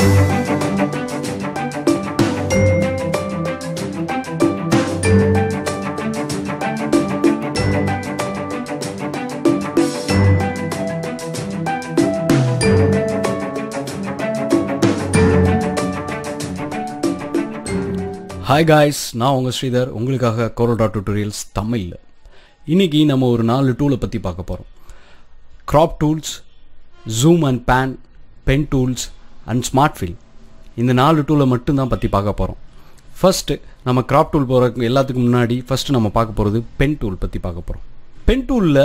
Hi guys, நான் உங்கள் ஸ்ரீதர் உங்களுக்காக Corel Tutorials தமிழில். இன்றைக்கி நம்ம ஒரு 4 டூலை பற்றி பார்க்க போகிறோம். Crop tools, zoom and pan, pen tools and smart fill. இந்த 4 டூலை மட்டும்தான் பற்றி பார்க்க போகிறோம். ஃபர்ஸ்ட்டு நம்ம crop tool போகிறதுக்கு எல்லாத்துக்கும் முன்னாடி ஃபஸ்ட்டு நம்ம பார்க்க போகிறது pen tool பற்றி பார்க்க போகிறோம். pen toolல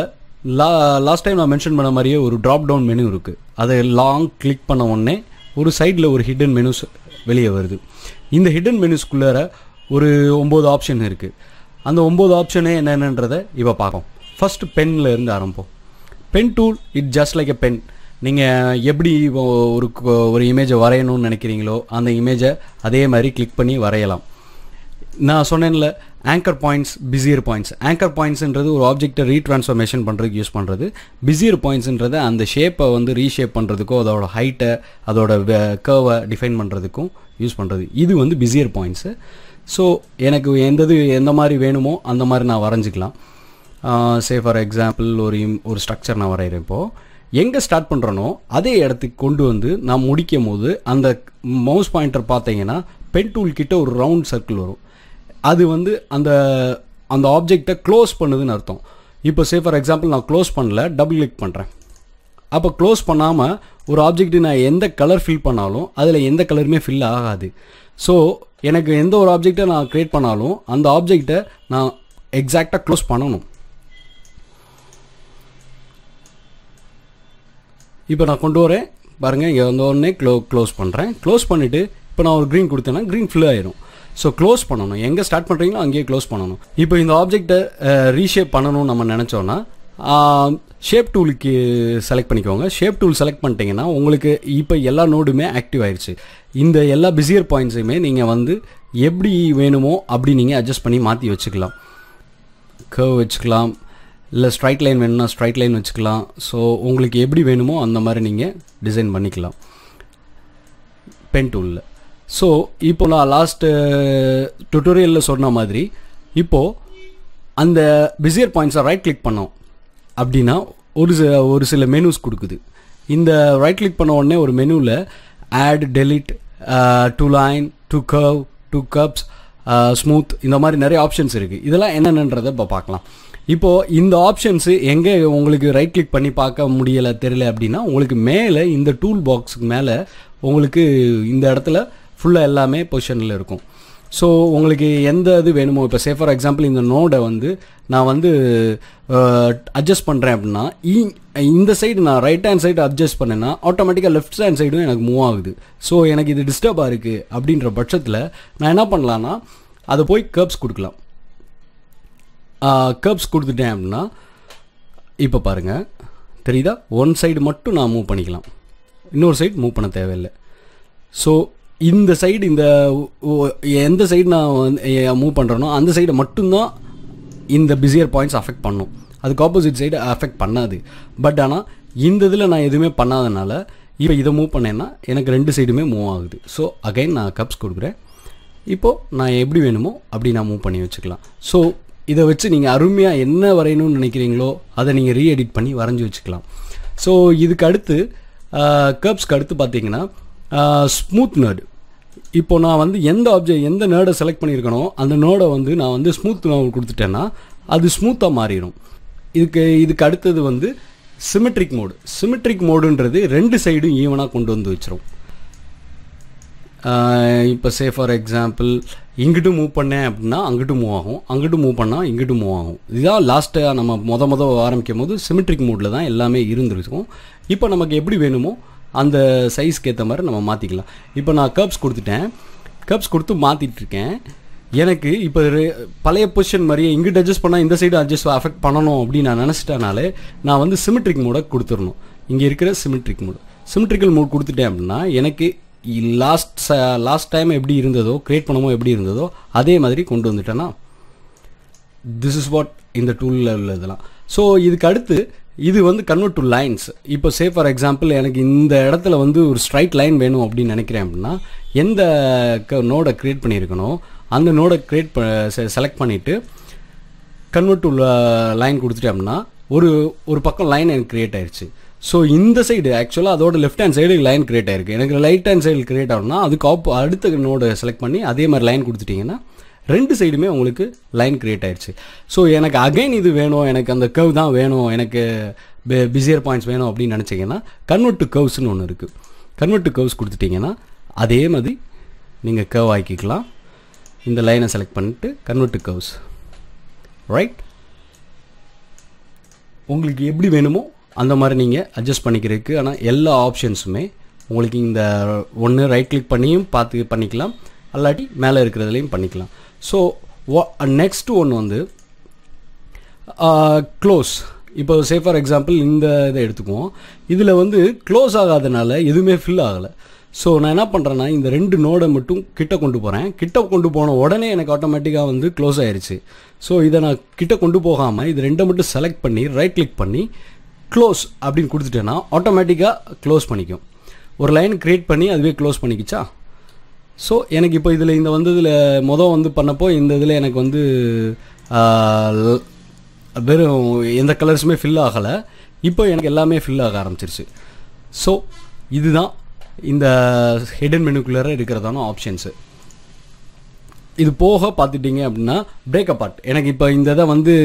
லாஸ்ட் டைம் நான் மென்ஷன் பண்ண மாதிரியே ஒரு ட்ராப் டவுன் மெனு இருக்குது. அதை லாங் கிளிக் பண்ண உடனே ஒரு சைடில் ஒரு ஹிடன் மெனுஸ் வெளியே வருது. இந்த ஹிடன் மெனுஸ்குள்ளார ஒரு 9 ஆப்ஷன் இருக்குது. அந்த 9 ஆப்ஷனே என்னென்னன்றதை இப்போ பார்ப்போம். ஃபஸ்ட்டு பென்னில் இருந்து ஆரம்பிப்போம். Pen tool it just like a pen. நீங்கள் எப்படி ஒரு இமேஜை வரையணும்னு நினைக்கிறீங்களோ அந்த இமேஜை அதே மாதிரி கிளிக் பண்ணி வரையலாம். நான் சொன்னேன்ல anchor points, bezier points. Anchor பாயிண்ட்ஸ்ன்றது ஒரு ஆப்ஜெக்டை ரீட்ரான்ஸ்ஃபர்மேஷன் பண்ணுறதுக்கு யூஸ் பண்ணுறது. பிஸியர் பாயிண்ட்ஸ்ன்றதை அந்த ஷேப்பை வந்து ரீஷேப் பண்ணுறதுக்கோ அதோட ஹைட்டை அதோட கர்வை டிஃபைன் பண்ணுறதுக்கும் யூஸ் பண்ணுறது. இது வந்து பிஸியர் பாயிண்ட்ஸு. ஸோ எனக்கு எந்த மாதிரி வேணுமோ அந்த மாதிரி நான் வரைஞ்சிக்கலாம். சே ஃபார் எக்ஸாம்பிள் ஒரு ஸ்ட்ரக்சர் நான் வரைகிறேன். இப்போது எங்கே ஸ்டார்ட் பண்ணுறனோ அதே இடத்துக்கு கொண்டு வந்து நான் முடிக்கும் போது அந்த மவுஸ் பாயிண்டர் பார்த்தீங்கன்னா பென் டூல் கிட்ட ஒரு ரவுண்ட் சர்க்கிள் வரும். அது வந்து அந்த ஆப்ஜெக்டை க்ளோஸ் பண்ணுதுன்னு அர்த்தம். இப்போ சே ஃபார் எக்ஸாம்பிள் நான் க்ளோஸ் பண்ணல, டபுள் கிளிக் பண்ணுறேன். அப்போ க்ளோஸ் பண்ணாமல் ஒரு ஆப்ஜெக்ட்டு நான் எந்த கலர் ஃபில் பண்ணாலும் அதில் எந்த கலருமே ஃபில் ஆகாது. ஸோ எனக்கு எந்த ஒரு ஆப்ஜெக்டை நான் க்ரியேட் பண்ணாலும் அந்த ஆப்ஜெக்டை நான் எக்ஸாக்டாக க்ளோஸ் பண்ணணும். இப்போ நான் கொண்டு வரேன் பாருங்கள், இங்கே வந்த உடனே க்ளோஸ் பண்ணுறேன். க்ளோஸ் பண்ணிவிட்டு இப்போ நான் ஒரு க்ரீன் கொடுத்தேன்னா க்ரீன் ஃபில் ஆயிரும். ஸோ க்ளோஸ் பண்ணணும், எங்கே ஸ்டார்ட் பண்ணுறீங்களோ அங்கேயே க்ளோஸ் பண்ணணும். இப்போ இந்த ஆப்ஜெக்டை ரீஷேப் பண்ணணும்னு நம்ம நினச்சோன்னா ஷேப் டூலுக்கு செலக்ட் பண்ணிக்கோங்க. ஷேப் டூல் செலக்ட் பண்ணிட்டீங்கன்னா உங்களுக்கு இப்போ எல்லா நோடுமே ஆக்டிவ் ஆயிடுச்சு. இந்த எல்லா பிஸியர் பாயிண்ட்ஸையுமே நீங்கள் வந்து எப்படி வேணுமோ அப்படி நீங்கள் அட்ஜஸ்ட் பண்ணி மாற்றி வச்சுக்கலாம். கர்வ் வச்சுக்கலாம், இல்லை ஸ்ட்ரைட் லைன் வேணும்னா ஸ்ட்ரைட் லைன் வச்சுக்கலாம். ஸோ உங்களுக்கு எப்படி வேணுமோ அந்த மாதிரி நீங்கள் டிசைன் பண்ணிக்கலாம் பென் டூலில். ஸோ இப்போ நான் லாஸ்ட்டு டுட்டோரியலில் சொன்ன மாதிரி இப்போது அந்த பிஸியர் பாயிண்ட்ஸை ரைட் கிளிக் பண்ணோம் அப்படின்னா ஒரு சில மெனுஸ் கொடுக்குது. இந்த ரைட் கிளிக் பண்ண உடனே ஒரு மெனுவில் add, delete, to line, to curve, to கப்ஸ், ஸ்மூத், இந்த மாதிரி நிறைய ஆப்ஷன்ஸ் இருக்குது. இதெல்லாம் என்னென்னன்றதை இப்போ பார்க்கலாம். இப்போது இந்த ஆப்ஷன்ஸு எங்கே உங்களுக்கு ரைட் கிளிக் பண்ணி பார்க்க முடியலை தெரியல அப்படின்னா உங்களுக்கு மேலே இந்த டூல் பாக்ஸுக்கு மேலே உங்களுக்கு இந்த இடத்துல ஃபுல்லாக எல்லாமே பொசிஷனில் இருக்கும். ஸோ உங்களுக்கு எந்த இது வேணுமோ, இப்போ சே ஃபார் எக்ஸாம்பிள் இந்த நோடை வந்து நான் வந்து அட்ஜஸ்ட் பண்ணுறேன் அப்படின்னா இந்த சைடு நான் ரைட் ஹேண்ட் சைடு அட்ஜஸ்ட் பண்ணேன்னா ஆட்டோமேட்டிக்காக லெஃப்ட் ஹேண்ட் சைடும் எனக்கு மூவ் ஆகுது. ஸோ எனக்கு இது டிஸ்டர்பாக இருக்குது அப்படின்ற பட்சத்தில் நான் என்ன பண்ணலான்னா அதை போய் கர்ப்ஸ் கொடுக்கலாம். கர்ப்ஸ் கொடுத்துட்டேன் அப்படின்னா இப்போ பாருங்கள் தெரியுதா, ஒன் சைடு மட்டும் நான் மூவ் பண்ணிக்கலாம், இன்னொரு சைடு மூவ் பண்ண தேவையில்லை. ஸோ இந்த சைடு எந்த சைடு நான் மூவ் பண்ணுறேனோ அந்த சைடை மட்டும்தான் இந்த பிஸியர் பாயிண்ட்ஸ் அஃபெக்ட் பண்ணும், அதுக்கு ஆப்போசிட் சைடு அஃபெக்ட் பண்ணாது. பட் ஆனால் இந்த இதில் நான் எதுவுமே பண்ணாதனால இப்போ இதை மூவ் பண்ணேன்னா எனக்கு 2 சைடுமே மூவ் ஆகுது. ஸோ அகைன் நான் கப்ஸ் கொடுக்குறேன். இப்போது நான் எப்படி வேணுமோ அப்படி நான் மூவ் பண்ணி வச்சுக்கலாம். ஸோ இதை வச்சு நீங்கள் அருமையாக என்ன வரையணும்னு நினைக்கிறீங்களோ அதை நீங்கள் ரீஎடிட் பண்ணி வரைஞ்சி வச்சுக்கலாம். ஸோ இதுக்கு அடுத்து கர்ப்ஸ்க்கு அடுத்து பார்த்தீங்கன்னா ஸ்மூத் நேர்டு. இப்போ நான் வந்து எந்த நேர்டை செலக்ட் பண்ணியிருக்கனோ அந்த நேர்டை வந்து நான் வந்து ஸ்மூத் நேர்டு கொடுத்துட்டேன்னா அது ஸ்மூத்தாக மாறிடும். இதுக்கு அடுத்தது வந்து சிமெட்ரிக் மோடு. சிமெட்ரிக் மோடுன்றது 2 சைடும் ஈவனாக கொண்டு வந்து வச்சிரும். இப்போ சே ஃபார் எக்ஸாம்பிள் இங்கிட்டு மூவ் பண்ணேன் அப்படின்னா அங்கிட்டு மூவ் ஆகும், அங்கிட்டு மூவ் பண்ணால் இங்கிட்டு மூவ் ஆகும். இதுதான் லாஸ்ட்டாக நம்ம முத ஆரம்பிக்கும் போது சிமெட்ரிக் மோடில் தான் எல்லாமே இருந்துருக்கும். இப்போ நமக்கு எப்படி வேணுமோ அந்த சைஸ்க்கு ஏற்ற மாதிரி நம்ம மாற்றிக்கலாம். இப்போ நான் கர்ப்ஸ் கொடுத்துட்டேன், கர்ப்ஸ் கொடுத்து மாற்றிட்டுருக்கேன். எனக்கு இப்போ பழைய பொசிஷன் மாதிரியே இங்கிட்ட அட்ஜஸ்ட் பண்ணால் இந்த சைடு அஃபெக்ட் பண்ணணும் அப்படின்னு நான் நினச்சிட்டனாலே நான் வந்து சிமெட்ரிக் மோடை கொடுத்துடணும். இங்கே இருக்கிற சிமெட்ரிக்கல் மோட் கொடுத்துட்டேன் அப்படின்னா எனக்கு லாஸ்ட் டைம் எப்படி இருந்ததோ கிரியேட் பண்ணமோ எப்படி இருந்ததோ அதே மாதிரி கொண்டு வந்துட்டேன்னா திஸ் இஸ் வாட் இந்த டூலில் உள்ளதெல்லாம். ஸோ இதுக்கு அடுத்து இது வந்து கன்வெர்ட் டு லைன்ஸ். இப்போ சே ஃபார் எக்ஸாம்பிள் எனக்கு இந்த இடத்துல வந்து ஒரு ஸ்ட்ரைட் லைன் வேணும் அப்படின்னு நினைக்கிறேன் அப்படின்னா எந்த நோடை க்ரியேட் பண்ணியிருக்கணும் அந்த நோடை செலக்ட் பண்ணிவிட்டு கன்வெர்ட் டு லைன் கொடுத்துட்டேன் அப்படின்னா ஒரு பக்கம் லைன் எனக்கு க்ரியேட் ஆயிடுச்சு. ஸோ இந்த சைடு ஆக்சுவலாக அதோட left hand side line create ஆயிருக்கு. எனக்கு ரைட் ஹேண்ட் சைடு க்ரியேட் ஆகணும்னா அதுக்கு அடுத்த நோடை செலக்ட் பண்ணி அதே மாதிரி லைன் கொடுத்துட்டிங்கன்னா ரெண்டு சைடுமே உங்களுக்கு லைன் க்ரியேட் ஆயிடுச்சு. ஸோ எனக்கு அகைன் இது வேணும், எனக்கு அந்த கர்வ் தான் வேணும், எனக்கு பிஸியர் பாயிண்ட்ஸ் வேணும் அப்படின்னு நினச்சிங்கன்னா கன்வெர்ட் டு கர்வ்ஸ்னு ஒன்று இருக்குது. கன்வெர்ட் டு கர்வ்ஸ் கொடுத்துட்டிங்கன்னா அதே மாதிரி நீங்கள் கர்வ் ஆக்கிக்கலாம். இந்த லைனை செலக்ட் பண்ணிட்டு கன்வெர்ட் டு கர்வ்ஸ், ரைட். உங்களுக்கு எப்படி வேணுமோ அந்த மாதிரி நீங்கள் அட்ஜஸ்ட் பண்ணிக்கிறதுக்கு. ஆனால் எல்லா ஆப்ஷன்ஸுமே உங்களுக்கு இந்த ஒன்று ரைட் கிளிக் பண்ணியும் பார்த்து பண்ணிக்கலாம், அல்லாட்டி மேலே இருக்கிறதுலையும் பண்ணிக்கலாம். ஸோ நெக்ஸ்ட் ஒன்று வந்து க்ளோஸ். இப்போ சே ஃபார் எக்ஸாம்பிள் இந்த இதை எடுத்துக்குவோம். இதில் வந்து க்ளோஸ் ஆகாதனால எதுவுமே ஃபில் ஆகலை. ஸோ நான் என்ன பண்ணுறேன்னா இந்த ரெண்டு நோடை மட்டும் கிட்ட கொண்டு போகிறேன். கிட்ட கொண்டு போன உடனே எனக்கு ஆட்டோமேட்டிக்காக வந்து க்ளோஸ் ஆயிடுச்சு. ஸோ இதை நான் கிட்ட கொண்டு போகாமல் இது ரெண்டை மட்டும் செலக்ட் பண்ணி ரைட் கிளிக் பண்ணி க்ளோஸ் அப்படின்னு கொடுத்துட்டேன்னா ஆட்டோமேட்டிக்காக க்ளோஸ் பண்ணிக்கும். ஒரு லைன் க்ரியேட் பண்ணி அதுவே க்ளோஸ் பண்ணிக்கிச்சா. ஸோ எனக்கு இப்போ இதில் இந்த வந்து இதில் வந்து பண்ணப்போ இந்த இதில் எனக்கு வந்து வெறும் எந்த கலர்ஸுமே ஃபில் ஆகலை. இப்போ எனக்கு எல்லாமே ஃபில் ஆக ஆரம்பிச்சிருச்சு. ஸோ இதுதான் இந்த ஹிடன் மெனுக்குள்ளே இருக்கிறதான ஆப்ஷன்ஸு. இது போக பார்த்துட்டிங்க அப்படின்னா பிரேக் அப்பார்ட். எனக்கு இப்போ இந்த இதை வந்து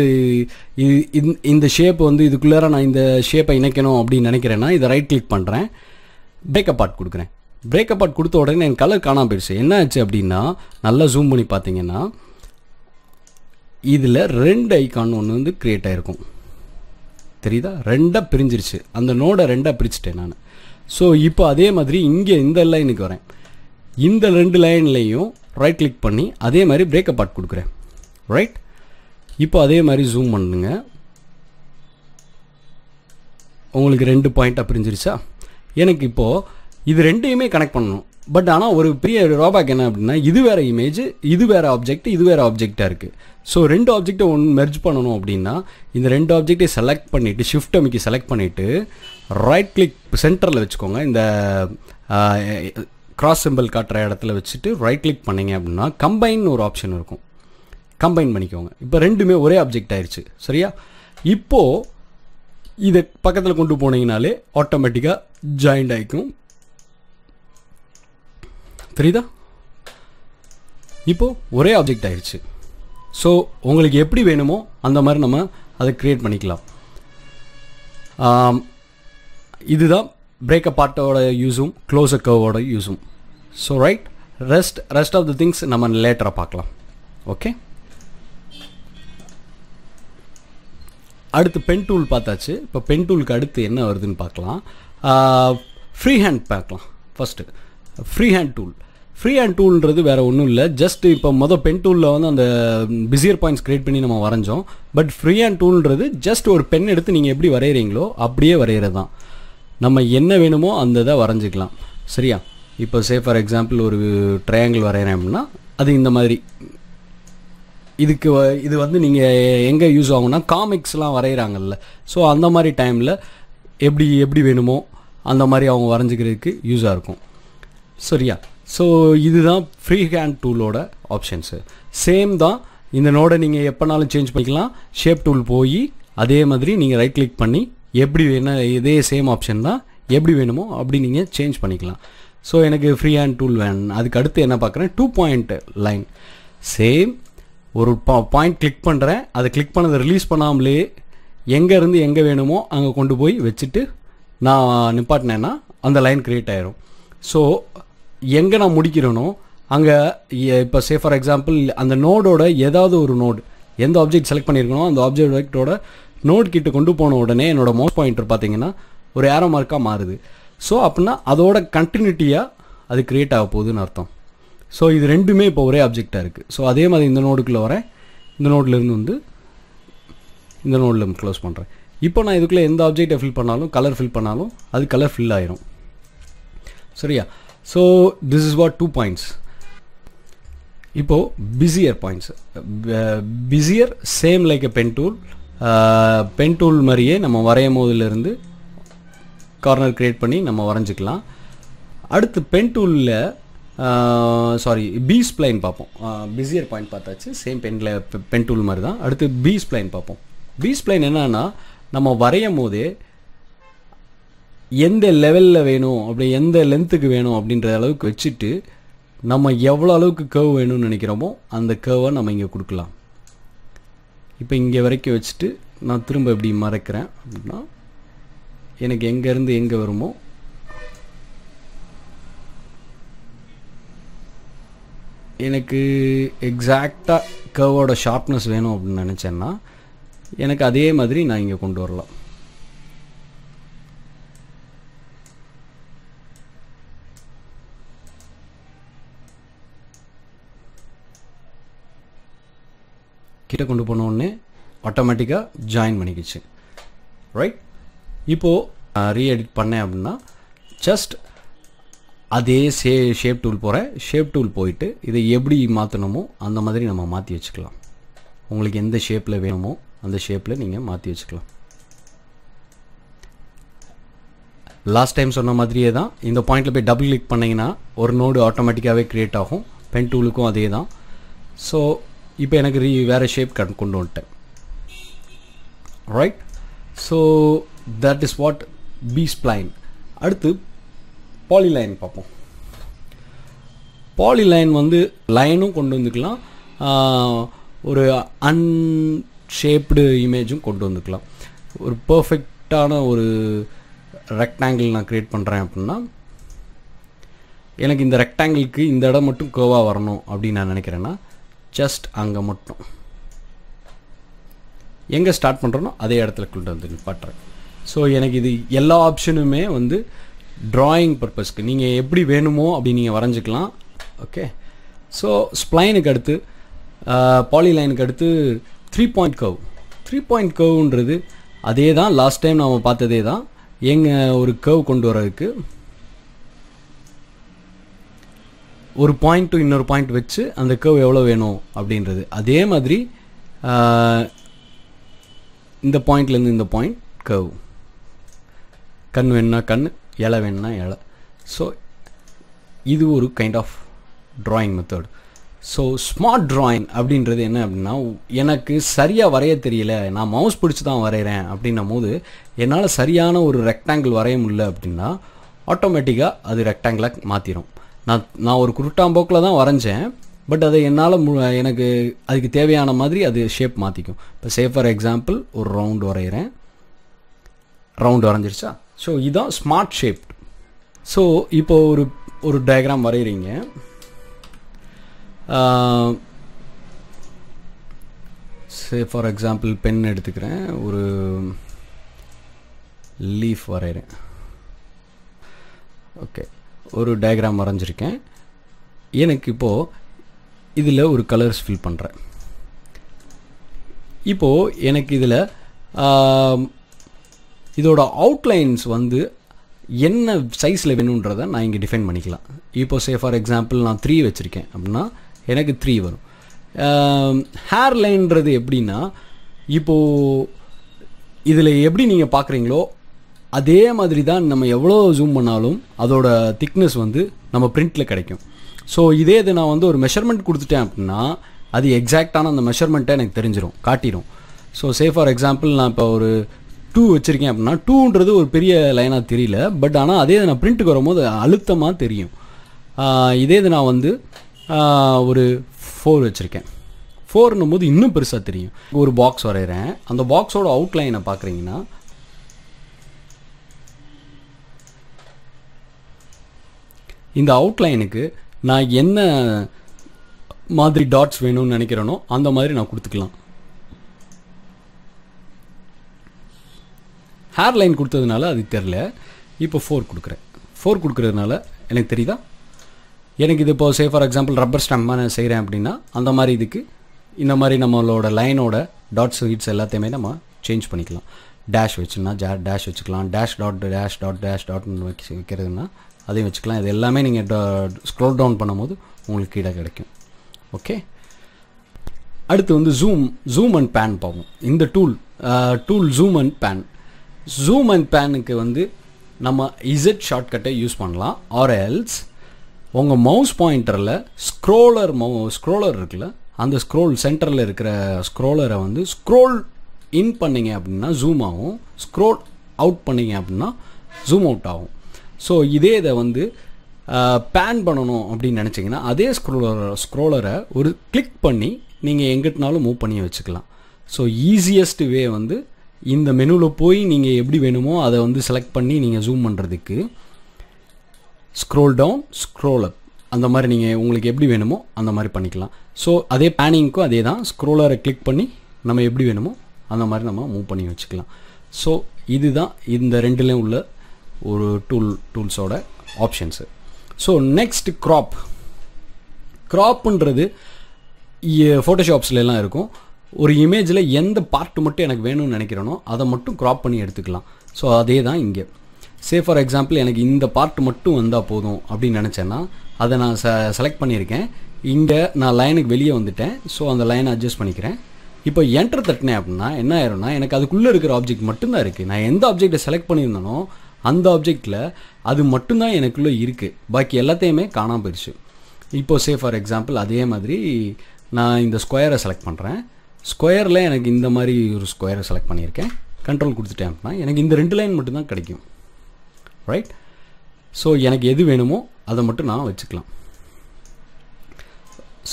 இந்த ஷேப் வந்து இதுக்குள்ளார நான் இந்த ஷேப்பை இணைக்கணும் அப்படின்னு நினைக்கிறேன்னா இதை ரைட் கிளிக் பண்ணுறேன், பிரேக் அப்பார்ட் கொடுக்குறேன். பிரேக் அப்பார்ட் கொடுத்த உடனே எனக்கு கலர் காணாமல் போயிடுச்சு. என்ன ஆச்சு அப்படின்னா நல்லா ஜூம் பண்ணி பார்த்தீங்கன்னா இதில் ரெண்டு ஐக்கான் ஒன்று வந்து க்ரியேட் ஆகிருக்கும், தெரியுதா? ரெண்டாக பிரிஞ்சிருச்சு. அந்த நோடை ரெண்டாக பிரிச்சுட்டேன் நான். ஸோ இப்போ அதே மாதிரி இங்கே இந்த லைனுக்கு வரேன். இந்த ரெண்டு லைன்லையும் ரைட் கிளிக் பண்ணி அதே மாதிரி பிரேக் அப்பார்ட் கொடுக்குறேன், ரைட். இப்போ அதே மாதிரி ஜூம் பண்ணுங்க, உங்களுக்கு ரெண்டு பாயிண்ட்டாக பிரிஞ்சிருச்சா. எனக்கு இப்போது இது ரெண்டையுமே கனெக்ட் பண்ணணும். பட் ஆனால் ஒரு பெரிய ட்ராபேக் என்ன அப்படின்னா இது வேறு இமேஜ், இது வேறு ஆப்ஜெக்ட், இது வேறு ஆப்ஜெக்டாக இருக்குது. ஸோ ரெண்டு ஆப்ஜெக்டை ஒன்று மெர்ஜ் பண்ணணும் அப்படின்னா இந்த ரெண்டு ஆப்ஜெக்டை செலக்ட் பண்ணிவிட்டு ஷிஃப்ட் அமைக்கி செலக்ட் பண்ணிவிட்டு ரைட் கிளிக் சென்டரில் வச்சுக்கோங்க. இந்த கிராஸ் சிம்பிள் காட்டுற இடத்துல வச்சுட்டு ரைட் கிளிக் பண்ணிங்க அப்படின்னா கம்பைன் ஒரு ஆப்ஷன் இருக்கும், கம்பைன் பண்ணிக்கோங்க. இப்போ ரெண்டுமே ஒரே ஆப்ஜெக்ட் ஆயிடுச்சு, சரியா? இப்போது இதை பக்கத்தில் கொண்டு போனீங்கனாலே ஆட்டோமேட்டிக்காக ஜாயிண்ட் ஆகிக்கும், தெரியுதா? இப்போது ஒரே ஆப்ஜெக்ட் ஆயிடுச்சு. ஸோ உங்களுக்கு எப்படி வேணுமோ அந்த மாதிரி நம்ம அதை க்ரியேட் பண்ணிக்கலாம். இதுதான் பிரேக் அப்பார்ட்டோட யூஸும் க்ளோஸ் கர்வோட யூஸும். So right, rest of the things நம்ம லேட்டராக பார்க்கலாம். ஓகே, அடுத்து பென் டூல் பார்த்தாச்சு. இப்போ பென் டூலுக்கு அடுத்து என்ன வருதுன்னு பார்க்கலாம். ஃப்ரீ ஹேண்ட் பார்க்கலாம். First free hand tool. Free hand டூல்ன்றது வேறு ஒன்றும் இல்லை, ஜஸ்ட் இப்போ பென் டூலில் வந்து அந்த பிஸியர் பாயிண்ட்ஸ் க்ரியேட் பண்ணி நம்ம வரைஞ்சோம். பட் ஃப்ரீ ஹேண்ட் டூல்ன்றது ஜஸ்ட் ஒரு பென் எடுத்து நீங்கள் எப்படி வரைகிறீங்களோ அப்படியே வரைகிறது தான். நம்ம என்ன வேணுமோ அந்த இதை வரைஞ்சிக்கலாம், சரியா? இப்போ சே ஃபார் எக்ஸாம்பிள் ஒரு ட்ரையாங்கிள் வரைகிறேன் அப்படின்னா அது இந்த மாதிரி. இது வந்து நீங்கள் எங்கே யூஸ் ஆகும்னா காமிக்ஸ்லாம் வரைகிறாங்கல்ல, ஸோ அந்த மாதிரி டைமில் எப்படி வேணுமோ அந்த மாதிரி அவங்க வரைஞ்சிக்கிறதுக்கு யூஸாக இருக்கும், சரியா? ஸோ இதுதான் ஃப்ரீ ஹேண்ட் டூலோட ஆப்ஷன்ஸு. சேம் தான், இந்த நோடை நீங்கள் எப்போனாலும் சேஞ்ச் பண்ணிக்கலாம். ஷேப் டூல் போய் அதே மாதிரி நீங்கள் ரைட் கிளிக் பண்ணி எப்படி வேணும், இதே சேம் ஆப்ஷன் தான், எப்படி வேணுமோ அப்படி நீங்கள் சேஞ்ச் பண்ணிக்கலாம். ஸோ எனக்கு ஃப்ரீ ஹேண்ட் டூல் வேணும். அதுக்கு அடுத்து என்ன பார்க்குறேன், 2 பாயிண்ட் லைன். சேம் ஒரு பாயிண்ட் கிளிக் பண்ணுறேன், அதை கிளிக் பண்ணதை ரிலீஸ் பண்ணாமலே எங்கேருந்து எங்கே வேணுமோ அங்கே கொண்டு போய் வச்சுட்டு நான் நிப்பாட்டினேன்னா அந்த லைன் க்ரியேட் ஆயிரும். ஸோ எங்கே நான் முடிக்கிறேனோ அங்கே இப்போ சே ஃபார் எக்ஸாம்பிள் அந்த நோடோட ஏதாவது ஒரு நோடு எந்த ஆப்ஜெக்ட் செலக்ட் பண்ணியிருக்கணும் அந்த ஆப்ஜெக்டோட நோட் கிட்ட கொண்டு போன உடனே என்னோடய மவுஸ் பாயிண்டர் பார்த்தீங்கன்னா ஒரு ஏரோ மார்க்காக மாறுது. ஸோ அப்படின்னா அதோட கண்டினியூட்டியாக அது க்ரியேட் ஆக போகுதுன்னு அர்த்தம். ஸோ இது ரெண்டுமே இப்போ ஒரே ஆப்ஜெக்டாக இருக்குது. ஸோ அதே மாதிரி இந்த நோடுக்குள்ளே வரேன், இந்த நோட்லேருந்து வந்து இந்த நோடில் க்ளோஸ் பண்ணுறேன். இப்போ நான் இதுக்குள்ளே எந்த ஆப்ஜெக்டை ஃபில் பண்ணாலும் கலர் ஃபில் பண்ணாலும் அது கலர் ஃபில் ஆயிரும், சரியா? So this is what 2 points. இப்போது bezier points. Bezier same like a pen tool, pen tool மாதிரியே நம்ம வரையும் போதிலிருந்து கார்னர் க்ரியேட் பண்ணி நம்ம வரைஞ்சிக்கலாம். அடுத்து பென் டூலில் பி ஸ்ப்ளைன் பார்ப்போம். பிஸியர் பாயிண்ட் பார்த்தாச்சு, சேம் பென் டூல் மாதிரி தான். அடுத்து பி ஸ்ப்ளைன் பார்ப்போம். பி ஸ்ப்ளைன் என்னன்னா, நம்ம வரையும் போதே எந்த லெவலில் வேணும், அப்படி எந்த லென்த்துக்கு வேணும் அப்படின்ற அளவுக்கு வச்சுட்டு நம்ம எவ்வளோ அளவுக்கு கர்வ் வேணும்னு நினைக்கிறோமோ அந்த கர்வை நம்ம இங்கே கொடுக்கலாம். இப்போ இங்கே வரைக்கும் வச்சுட்டு நான் திரும்ப இப்படி மறைக்கிறேன் அப்படின்னா எனக்கு எங்கேருந்து எங்கே வருமோ எனக்கு எக்ஸாக்டாக கர்வோட ஷார்ப்னஸ் வேணும் அப்படின்னு நினச்சேன்னா எனக்கு அதே மாதிரி நான் இங்கே கொண்டு வரலாம். கிட்ட கொண்டு போனோடனே ஆட்டோமேட்டிக்காக ஜாயின் பண்ணிக்கிச்சு. ரைட், இப்போது ரீஎடிட் பண்ணேன் அப்படின்னா ஜஸ்ட் அதே ஷேப் டூல் போகிறேன். ஷேப் டூல் போயிட்டு இதை எப்படி மாற்றணுமோ அந்த மாதிரி நம்ம மாற்றி வச்சுக்கலாம். உங்களுக்கு எந்த ஷேப்பில் வேணுமோ அந்த ஷேப்பில் நீங்கள் மாற்றி வச்சுக்கலாம். லாஸ்ட் டைம் சொன்ன மாதிரியே தான், இந்த பாயிண்டில் போய் டபுள் கிளிக் பண்ணிங்கன்னா ஒரு நோடு ஆட்டோமேட்டிக்காகவே க்ரியேட் ஆகும். பென் டூலுக்கும் அதே தான். ஸோ இப்போ எனக்கு வேறு ஷேப் கொண்டு வந்துட்டேன். Right, so that is what B spline. அடுத்து பாலிலைன் பார்ப்போம். பாலிலைன் லைனும் கொண்டு வந்துக்கலாம், ஒரு அன்ஷேப்டு இமேஜும் கொண்டு வந்துக்கலாம். ஒரு பர்ஃபெக்டான ஒரு ரெக்டாங்கிள் நான் க்ரியேட் பண்ணுறேன் அப்படின்னா எனக்கு இந்த ரெக்டாங்கிளுக்கு இந்த இடம் மட்டும் கர்வாக வரணும் அப்படின்னு நான் நினைக்கிறேன்னா ஜஸ்ட் அங்கே மட்டும் எங்கே ஸ்டார்ட் பண்ணுறனோ அதே இடத்துல கொண்டு வந்து நிப்பாட்டுறேன். ஸோ எனக்கு இது எல்லா ஆப்ஷனுமே ட்ராயிங் பர்பஸ்க்கு நீங்கள் எப்படி வேணுமோ அப்படி நீங்கள் வரைஞ்சிக்கலாம். ஓகே, ஸோ ஸ்ப்ளைனுக்கு அடுத்து பாலிலைனுக்கு அடுத்து 3 பாயிண்ட் கர்வ். 3 பாயிண்ட் கர்வ்ன்றது அதே தான், லாஸ்ட் டைம் நாம் பார்த்ததே தான். ஒரு கர்வ் கொண்டு வரதுக்கு ஒரு பாயிண்ட் டு இன்னொரு பாயிண்ட் வச்சு அந்த கர்வ் எவ்வளோ வேணும் அப்படின்றது அதே மாதிரி இந்த பாயிண்ட்லேருந்து இந்த பாயிண்ட் கர்வ். கண் வேணுன்னா கண், இலை வேணுன்னா இலை. ஸோ இது ஒரு kind of drawing method. So smart drawing அப்படின்றது என்ன அப்படின்னா, எனக்கு சரியாக வரைய தெரியல, நான் மவுஸ் பிடிச்சி தான் வரைகிறேன் அப்படின்னும் போது என்னால் சரியான ஒரு ரெக்டாங்கிள் வரைய முடியல அப்படின்னா ஆட்டோமேட்டிக்காக அது ரெக்டாங்கிளாக மாற்றிடும். நான் ஒரு குருட்டாம்போக்கில் தான் வரைஞ்சேன், பட் அதை என்னால் எனக்கு அதுக்கு தேவையான மாதிரி அது ஷேப் மாற்றிக்கும். இப்போ ஃபார் எக்ஸாம்பிள் ஒரு ரவுண்டு வரைகிறேன், ரவுண்டு வரைஞ்சிருச்சா. ஸோ இதுதான் ஸ்மார்ட் ஷேப். ஸோ இப்போ ஒரு டயக்ராம் வரைகிறீங்க, ஃபார் எக்ஸாம்பிள் பென் எடுத்துக்கிறேன், ஒரு லீஃப் வரைகிறேன். ஓகே, ஒரு டயக்ராம் வரைஞ்சிருக்கேன். எனக்கு இப்போது இதில் ஒரு கலர்ஸ் ஃபில் பண்ணுறேன். இப்போது எனக்கு இதில் இதோட அவுட்லைன்ஸ் என்ன சைஸில் வேணுன்றதை நான் இங்கே டிஃபைன் பண்ணிக்கலாம். இப்போது ஃபார் எக்ஸாம்பிள் நான் 3 வச்சுருக்கேன் அப்படின்னா எனக்கு 3 வரும். ஹேர் லைன்றது எப்படின்னா, இப்போது இதில் எப்படி நீங்கள் பார்க்குறீங்களோ அதே மாதிரி தான் நம்ம எவ்வளோ ஜூம் பண்ணாலும் அதோட திக்னஸ் நம்ம பிரிண்டில் கிடைக்கும். ஸோ இதே இது நான் ஒரு மெஷர்மெண்ட் கொடுத்துட்டேன் அப்படின்னா அது எக்ஸாக்டான அந்த மெஷர்மெண்ட்டை எனக்கு தெரிஞ்சிடும், காட்டிடும். ஸோ ஃபார் எக்ஸாம்பிள் நான் இப்போ ஒரு 2 வச்சுருக்கேன் அப்படின்னா 2ன்றது ஒரு பெரிய லைனாக தெரியல, பட் ஆனால் அதே நான் பிரிண்ட்டுக்கு வரும்போது அழுத்தமாக தெரியும். இதே இது நான் ஒரு 4 வச்சுருக்கேன். 4ன்னும் போது இன்னும் பெருசாக தெரியும். ஒரு பாக்ஸ் வரைகிறேன், அந்த பாக்ஸோட அவுட்லைனை பார்க்குறீங்கன்னா இந்த அவுட்லைனுக்கு நான் என்ன மாதிரி டாட்ஸ் வேணும்னு நினைக்கிறேனோ அந்த மாதிரி நான் கொடுத்துக்கலாம். ஹேர் லைன் கொடுத்ததுனால அது தெரில. இப்போ 4 கொடுக்குறேன். 4 கொடுக்குறதுனால எனக்கு தெரியுதா. எனக்கு இது இப்போ ஃபார் எக்ஸாம்பிள் ரப்பர் ஸ்டாம்ப் நான் செய்கிறேன் அப்படின்னா அந்த மாதிரி இதுக்கு இந்த மாதிரி நம்மளோட லைனோட டாட்ஸ் ஹீட்ஸ் எல்லாத்தையுமே நம்ம சேஞ்ச் பண்ணிக்கலாம். டேஷ் வச்சுன்னா டேஷ் வச்சுக்கலாம், dash dot dash dot dash டாட்னு வைக்கிறதுனா அதையும் வச்சுக்கலாம். இது எல்லாமே நீங்கள் ஸ்க்ரோல் டவுன் பண்ணும்போது உங்களுக்கு கீழே கிடைக்கும். ஓகே, அடுத்து வந்து ஜூம் அண்ட் பேன் பார்ப்போம். இந்த tool zoom and pan. Zoom and பேனுக்கு வந்து நம்ம இசட் ஷார்ட்கட்டை யூஸ் பண்ணலாம். ஆர் எல்ஸ் உங்கள் மவுஸ் பாயிண்டரில் ஸ்க்ரோலர் இருக்குல்ல, அந்த சென்டரில் இருக்கிற ஸ்க்ரோலரை வந்து ஸ்க்ரோல் இன் பண்ணிங்க அப்படின்னா ஜூம் ஆகும், ஸ்க்ரோல் அவுட் பண்ணிங்க அப்படின்னா ஜூம் அவுட் ஆகும். ஸோ இதை வந்து பேன் பண்ணணும் அப்படின்னு நினச்சிங்கன்னா அதே ஸ்க்ரோலரை ஒரு கிளிக் பண்ணி நீங்கள் எங்கிட்டனாலும் மூவ் பண்ணி வச்சுக்கலாம். ஸோ ஈஸியஸ்ட் வே வந்து இந்த மெனுவில் போய் நீங்கள் எப்படி வேணுமோ அதை வந்து செலக்ட் பண்ணி நீங்கள் ஜூம் பண்ணுறதுக்கு ஸ்க்ரோல் டவுன், ஸ்க்ரோல் அப், அந்த மாதிரி நீங்கள் உங்களுக்கு எப்படி வேணுமோ அந்த மாதிரி பண்ணிக்கலாம். ஸோ அதே பேனிங்க்கும் அதே தான், ஸ்க்ரோலரை கிளிக் பண்ணி நம்ம எப்படி வேணுமோ அந்த மாதிரி நம்ம மூவ் பண்ணி வச்சுக்கலாம். ஸோ இதுதான் இந்த ரெண்டுலேயும் உள்ள ஒரு டூல்ஸோட ஆப்ஷன்ஸு. ஸோ நெக்ஸ்ட் க்ராப்புன்றது ஃபோட்டோஷாப்ஸ்லாம் இருக்கும். ஒரு இமேஜில் எந்த பார்ட்டு மட்டும் எனக்கு வேணும்னு நினைக்கிறேனோ அதை மட்டும் க்ராப் பண்ணி எடுத்துக்கலாம். ஸோ அதே தான் இங்கே. ஃபார் எக்ஸாம்பிள் எனக்கு இந்த பார்ட் மட்டும் வந்தால் போதும் அப்படின்னு நினச்சேன்னா அதை நான் செலக்ட் பண்ணியிருக்கேன். இங்கே நான் லைனுக்கு வெளியே வந்துட்டேன். ஸோ அந்த லைனை அட்ஜஸ்ட் பண்ணிக்கிறேன். இப்போ என்டர் தட்டினேன் அப்படின்னா என்ன ஆயிரும்னா எனக்கு அதுக்குள்ளே இருக்கிற ஆப்ஜெக்ட் மட்டும்தான் இருக்குது. நான் எந்த ஆப்ஜெக்டை செலக்ட் பண்ணியிருந்தேனோ அந்த ஆப்ஜெக்டில் அது மட்டும்தான் எனக்குள்ளே இருக்குது, பாக்கி எல்லாத்தையுமே காணாமல் போயிடுச்சு. இப்போது ஃபார் எக்ஸாம்பிள் அதே மாதிரி நான் இந்த ஸ்கொயரை செலக்ட் பண்ணுறேன். ஸ்கொயரில் எனக்கு இந்த மாதிரி ஒரு ஸ்கொயரை செலக்ட் பண்ணியிருக்கேன். கண்ட்ரோல் கொடுத்துட்டேன் அப்படின்னா எனக்கு இந்த 2 லைன் மட்டும்தான் கிடைக்கும். ரைட். ஸோ எனக்கு எது வேணுமோ அதை மட்டும் நான் வச்சுக்கலாம்.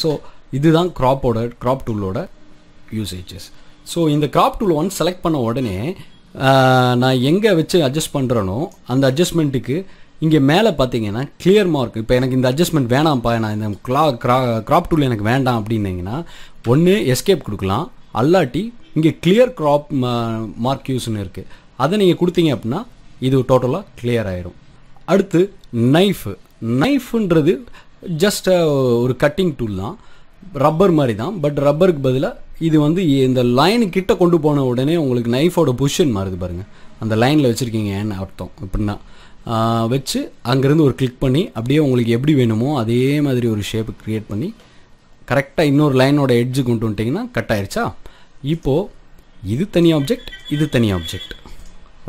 ஸோ இதுதான் க்ராப் டூலோட யூசேஜஸ். ஸோ இந்த க்ராப் டூல் ஒன்ஸ் செலக்ட் பண்ண உடனே நான் எங்கே வச்சு அட்ஜஸ்ட் பண்ணுறனோ அந்த அட்ஜஸ்ட்மெண்ட்டுக்கு இங்கே மேலே பார்த்தீங்கன்னா கிளியர் மார்க். இப்போ எனக்கு இந்த அட்ஜஸ்ட்மெண்ட் வேணாம்ப்பா, நான் இந்த க்ராப் டூல் எனக்கு வேண்டாம் அப்படின்னீங்கன்னா ஒன்று எஸ்கேப் கொடுக்கலாம், அல்லாட்டி இங்கே கிளியர் க்ராப் மார்க் யூஸ்ன்னு இருக்குது, அதை நீங்கள் கொடுத்தீங்க அப்படின்னா இது டோட்டலாக கிளியர் ஆயிரும். அடுத்து நைஃப்ன்றது ஜஸ்ட் ஒரு கட்டிங் டூல் தான், ரப்பர் மாதிரி தான். பட் ரப்பருக்கு பதிலாக இது வந்து இந்த லைனு கிட்ட கொண்டு போன உடனே உங்களுக்கு நைஃபோட பொசிஷன் மாறுது பாருங்கள். அந்த லைனில் வச்சுருக்கீங்கன்னு அர்த்தம். இப்படின்னா வச்சு அங்கேருந்து ஒரு கிளிக் பண்ணி அப்படியே உங்களுக்கு எப்படி வேணுமோ அதே மாதிரி ஒரு ஷேப்பு க்ரியேட் பண்ணி கரெக்டாக இன்னொரு லைனோட எட்ஜு கொண்டு வந்துட்டிங்கன்னா கட் ஆயிடுச்சா. இப்போது இது தனி ஆப்ஜெக்ட், இது தனி ஆப்ஜெக்ட்.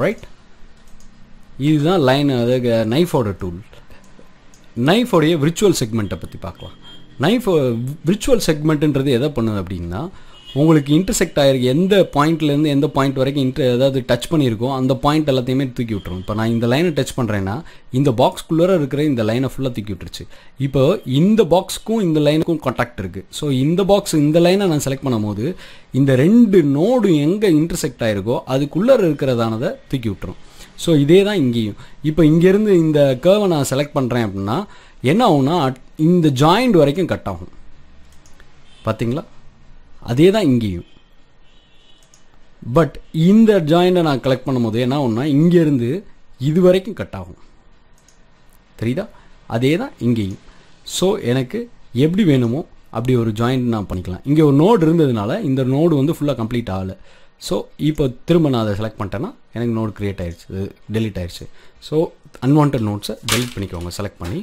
ரைட். இதுதான் லைன், அதாவது நைஃபோட டூல். நைஃபோடைய விர்ச்சுவல் செக்மெண்ட்டை பற்றி பார்க்கலாம். விர்ச்சுவல் செக்மெண்ட்டுன்றது எதை பண்ணுது அப்படின்னா உங்களுக்கு இன்டர்செக்ட் ஆகிருக்கு எந்த பாயிண்ட்லேருந்து எந்த பாயிண்ட் வரைக்கும் ஏதாவது டச் பண்ணியிருக்கோம் அந்த பாயிண்ட் எல்லாத்தையுமே தூக்கி விட்டுரும். இப்போ நான் இந்த லைனை டச் பண்ணுறேன்னா இந்த பாக்ஸ்குள்ளே இருக்கிற இந்த லைனை ஃபுல்லாக தூக்கி விட்டுருச்சு. இப்போ இந்த பாக்ஸுக்கும் இந்த லைனுக்கும் கான்டாக்ட் இருக்குது. ஸோ இந்த லைனை நான் செலக்ட் பண்ணும் போது இந்த 2 நோடு எங்கே இன்டர்செக்ட் ஆகிருக்கோ அதுக்குள்ளே இருக்கிறதானதை தூக்கி விட்டுரும். ஸோ இதே தான் இங்கேயும். இப்போ இங்கேருந்து இந்த கர்வை நான் செலக்ட் பண்ணுறேன் அப்படின்னா என்ன ஆகும்னா இந்த ஜாயிண்ட் வரைக்கும் கட் ஆகும். பார்த்தீங்களா? அதே தான் இங்கேயும். பட் இந்த ஜாயிண்டை நான் கலெக்ட் பண்ணும்போது என்ன ஆகும்னா இங்கேருந்து இது வரைக்கும் கட் ஆகும். தெரியுதா? அதே தான் இங்கேயும். ஸோ எனக்கு எப்படி வேணுமோ அப்படி ஒரு ஜாயிண்ட் நான் பண்ணிக்கலாம். இங்கே ஒரு நோடு இருந்ததுனால இந்த நோடு வந்து ஃபுல்லாக கம்ப்ளீட் ஆகலை. ஸோ இப்போ திரும்ப நான் அதை செலக்ட் பண்ணிட்டேன்னா எனக்கு நோடு க்ரியேட் ஆயிடுச்சு, டெலீட் ஆயிடுச்சு. ஸோ அன்வான்ட் நோட்ஸை டெலீட் பண்ணிக்கோங்க செலக்ட் பண்ணி.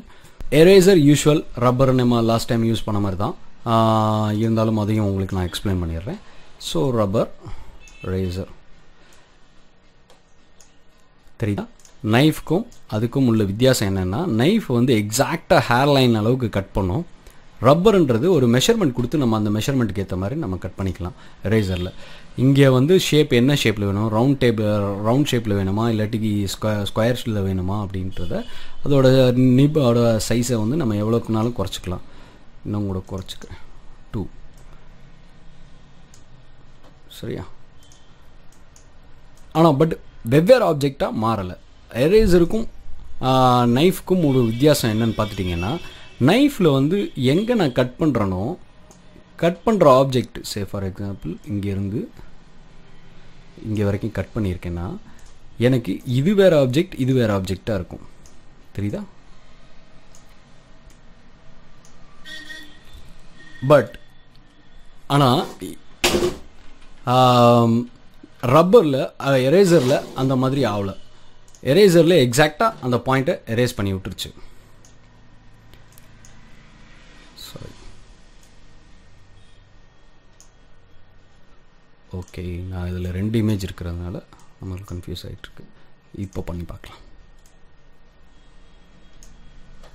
எரேசர் யூஷுவல் ரப்பர் நம்ம லாஸ்ட் டைம் யூஸ் பண்ண மாதிரி தான், இருந்தாலும் அதையும் உங்களுக்கு நான் எக்ஸ்பிளைன் பண்ணிடுறேன். ஸோ ரப்பர் ரேசர் தெரியுதா? நைஃப்க்கும் அதுக்கும் உள்ள வித்தியாசம் என்னென்னா நைஃப் வந்து எக்ஸாக்டாக ஹேர்லைன் அளவுக்கு கட் பண்ணும். ரப்பர்ன்றது ஒரு மெஷர்மெண்ட் கொடுத்து நம்ம அந்த மெஷர்மெண்ட்டுக்கு ஏற்ற மாதிரி நம்ம கட் பண்ணிக்கலாம் எரேசரில். இங்கே வந்து ஷேப் என்ன ஷேப்பில் வேணும், ரவுண்ட் ஷேப்பில் வேணுமா இல்லாட்டி ஸ்கொயர்ஸில் வேணுமா அப்படின்றத அதோட நிப்போட சைஸை வந்து நம்ம எவ்வளோக்குனாலும் குறைச்சிக்கலாம். இன்னும் கூட குறைச்சிக்கிறேன் 2. சரியா? ஆனால் பட் வெவ்வேறு ஆப்ஜெக்டாக மாறலை. எரேசருக்கும் நைஃப்க்கும் ஒரு வித்தியாசம் என்னன்னு பார்த்துட்டிங்கன்னா நைஃப்பில் வந்து எங்கே நான் கட் பண்ணுறனோ கட் பண்ணுற ஆப்ஜெக்ட் ஃபார் எக்ஸாம்பிள் இங்கேருந்து இங்கே வரைக்கும் கட் பண்ணியிருக்கேன்னா எனக்கு இது வேறு ஆப்ஜெக்ட் இது வேறு ஆப்ஜெக்டாக இருக்கும். தெரியுதா? பட் ஆனால் ரப்பரில் எரேசரில் அந்த மாதிரி ஆகலை. எரேசரில் எக்ஸாக்டாக அந்த பாயிண்ட்டை எரேஸ் பண்ணி விட்டுருச்சு. ஓகே, நான் இதில் 2 இமேஜ் இருக்கிறதுனால நம்மளுக்கு கன்ஃபியூஸ் ஆகிட்டுருக்கு. இப்போ பண்ணி பார்க்கலாம்.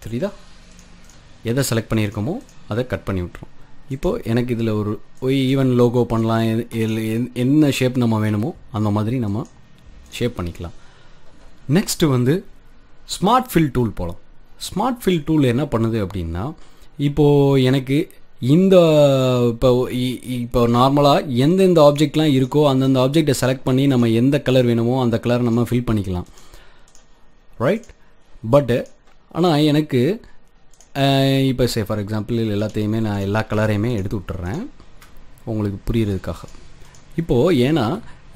தெரியுதா? எதை செலக்ட் பண்ணியிருக்கோமோ அதை கட் பண்ணி விட்டுரும். இப்போது எனக்கு இதில் ஒரு ஈவன் லோகோ பண்ணலாம். என்ன ஷேப் நம்ம வேணுமோ அந்த மாதிரி நம்ம ஷேப் பண்ணிக்கலாம். நெக்ஸ்ட்டு வந்து ஸ்மார்ட் ஃபில் டூல் போகலாம். ஸ்மார்ட் ஃபில் டூல் என்ன பண்ணுது அப்படின்னா, இப்போது எனக்கு இப்போ நார்மலாக எந்தெந்த ஆப்ஜெக்ட்லாம் இருக்கோ அந்தந்த ஆப்ஜெக்டை செலக்ட் பண்ணி நம்ம எந்த கலர் வேணுமோ அந்த கலர் நம்ம ஃபில் பண்ணிக்கலாம், ரைட்? பட்டு ஆனால் எனக்கு இப்போ ஃபார் எக்ஸாம்பிள் எல்லாத்தையுமே நான் எல்லா கலரையுமே எடுத்து விட்டுறேன் உங்களுக்கு புரிகிறதுக்காக.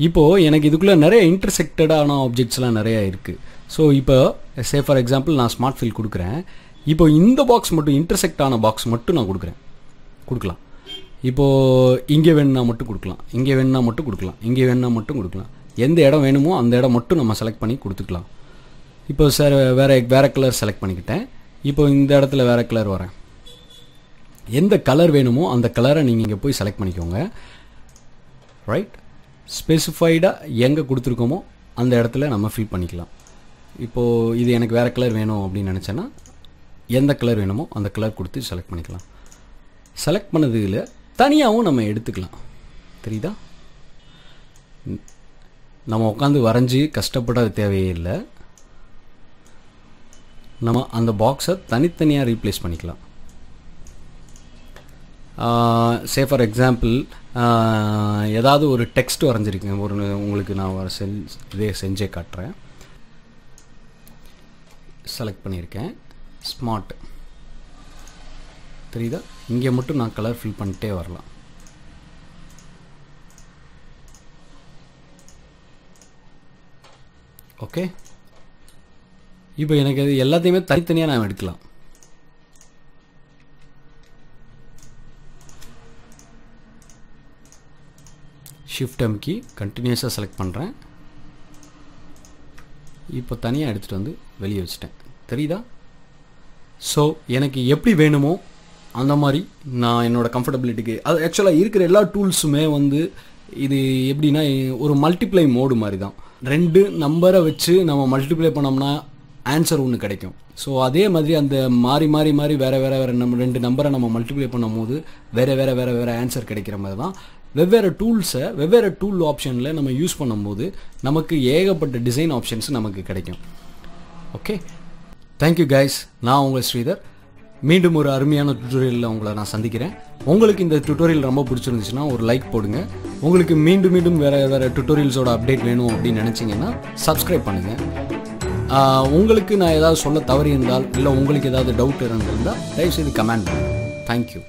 இப்போது எனக்கு இதுக்குள்ளே நிறைய இன்டர்செக்டடான ஆப்ஜெக்ட்ஸ்லாம் நிறையா இருக்குது. ஸோ இப்போ ஃபார் எக்ஸாம்பிள் நான் ஸ்மார்ட் ஃபில் கொடுக்குறேன். இப்போ இந்த பாக்ஸ் மட்டும் இன்டர்செக்ட் ஆன பாக்ஸ் மட்டும் நான் கொடுக்கலாம். இப்போது இங்கே வேணுன்னா மட்டும் கொடுக்கலாம், இங்கே வேணுன்னா மட்டும் கொடுக்கலாம், இங்கே வேணுன்னா மட்டும் கொடுக்கலாம். எந்த இடம் வேணுமோ அந்த இடம் மட்டும் நம்ம செலக்ட் பண்ணி கொடுத்துக்கலாம். இப்போ சார் வேறு கலர் செலக்ட் பண்ணிக்கிட்டேன். இப்போ இந்த இடத்துல வேறு கலர் வரேன். எந்த கலர் வேணுமோ அந்த கலரை நீங்கள் இங்கே போய் செலக்ட் பண்ணிக்கோங்க, ரைட்? ஸ்பெசிஃபைடாக எங்கே கொடுத்துருக்கோமோ அந்த இடத்துல நம்ம ஃபில் பண்ணிக்கலாம். இப்போது இது எனக்கு வேறு கலர் வேணும் அப்படின்னு நினச்சேன்னா எந்த கலர் வேணுமோ அந்த கலர் கொடுத்து செலக்ட் பண்ணிக்கலாம். செலக்ட் பண்ணதில் தனியாகவும் நம்ம எடுத்துக்கலாம். தெரியுதா? நம்ம உட்காந்து வரைஞ்சி கஷ்டப்பட தேவையே இல்லை. நம்ம அந்த பாக்ஸை தனித்தனியாக ரீப்ளேஸ் பண்ணிக்கலாம். ஃபார் எக்ஸாம்பிள் ஏதாவது ஒரு டெக்ஸ்ட் வரைஞ்சிருக்கேன், உங்களுக்கு நான் இதே செஞ்சே காட்டுறேன். செலக்ட் பண்ணியிருக்கேன் ஸ்மார்ட். தெரியுதா? இங்கே மட்டும் நான் கலர் ஃபில் பண்ணிட்டே வரலாம். ஓகே, இப்போ எனக்கு அது எல்லாத்தையுமே தனித்தனியாக நான் எடுக்கலாம். ஷிஃப்ட் அமுக்கி கண்டினியூஸாக செலக்ட் பண்ணுறேன். இப்போ தனியாக எடுத்துகிட்டு வந்து வெளியே வச்சுட்டேன். தெரியுதா? ஸோ எனக்கு எப்படி வேணுமோ அந்த மாதிரி நான் என்னோடய கம்ஃபர்டபிலிட்டிக்கு அது ஆக்சுவலாக இருக்கிற எல்லா டூல்ஸுமே வந்து இது எப்படின்னா ஒரு மல்டிப்ளை மோடு மாதிரி தான். 2 நம்பரை வச்சு நம்ம மல்டிப்ளை பண்ணோம்னா ஆன்சர் ஒன்று கிடைக்கும். ஸோ அதே மாதிரி அந்த மாறி வேறு நம்ம 2 நம்பரை நம்ம மல்டிப்ளை பண்ணும் போது வேறு ஆன்சர் கிடைக்கிற மாதிரி தான் வெவ்வேறு டூல்ஸை வெவ்வேறு டூல் ஆப்ஷனில் நம்ம யூஸ் பண்ணும்போது நமக்கு ஏகப்பட்ட டிசைன் ஆப்ஷன்ஸ் நமக்கு கிடைக்கும். Okay, thank you guys. நான் உங்கள் ஸ்ரீதர். மீண்டும் ஒரு அருமையான டுட்டோரியலில் உங்களை நான் சந்திக்கிறேன். உங்களுக்கு இந்த டுட்டோரியல் ரொம்ப பிடிச்சிருந்துச்சுன்னா ஒரு லைக் போடுங்க. உங்களுக்கு மீண்டும் வேறு டுட்டோரியல்ஸோட அப்டேட் வேணும் அப்படின்னு நினச்சிங்கன்னா சப்ஸ்கிரைப் பண்ணுங்கள். உங்களுக்கு நான் ஏதாவது சொல்ல தவறி இருந்தால் இல்லை உங்களுக்கு ஏதாவது டவுட் இருந்தால் தயவுசெய்து கமெண்ட் பண்ணுங்கள். தேங்க்யூ.